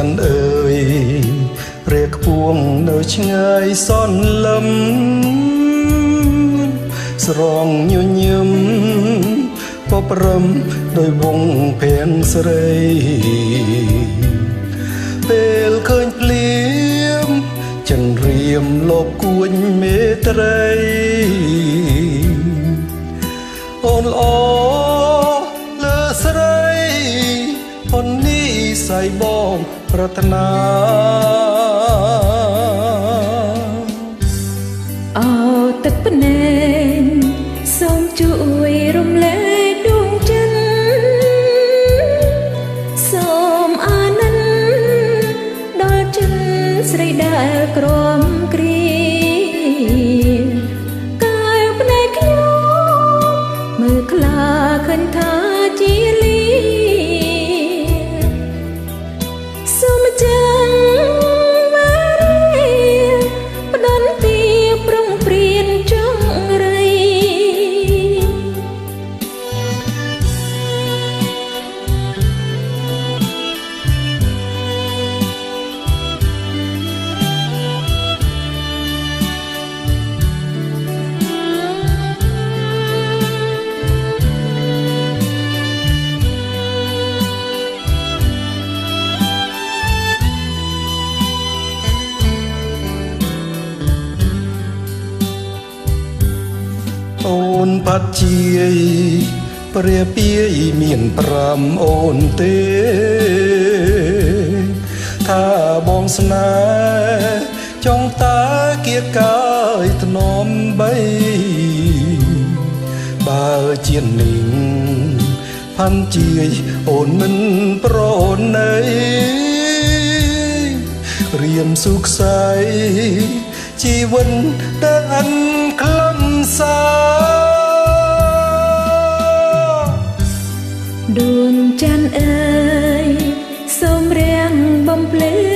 ច័ន្ទអើយព្រះខ្ពងនៅឆ្ងាយសន្លឹមស្រងញញឹមពព្រំដោយវងភាំងស្រីពេលឃើញភ្លៀមចន្ទរៀមលោកគួញមេត្រីអូនល្អលើស្រីប៉ុននេះសៃបងប្រាថ្នាអោទឹកភ្នែកសូមជួយរំលែកដួងចិនសូមអាណិនដល់ចិនស្រីដែលក្រំគ្រាកាយភ្នែកខ្ញុំមើលខ្លាឃើញថាជាលីសូមចាំវារីផ្ដន់ទីប្រុងព្រៀនចង់រៃអូនផាត់ជាយព្រះពាយមាន5អូនទេថាបងស្នេហ៍ចង់តាគៀកកាយធ្នមបីបើជានឹងផាន់ជាយអូនមិនប្រណីរៀមសុខស័យជីវិតដែលអន់ខ្លឹមសារដួងច័ន្ទអើយសូមរាំងបំភ្លឺ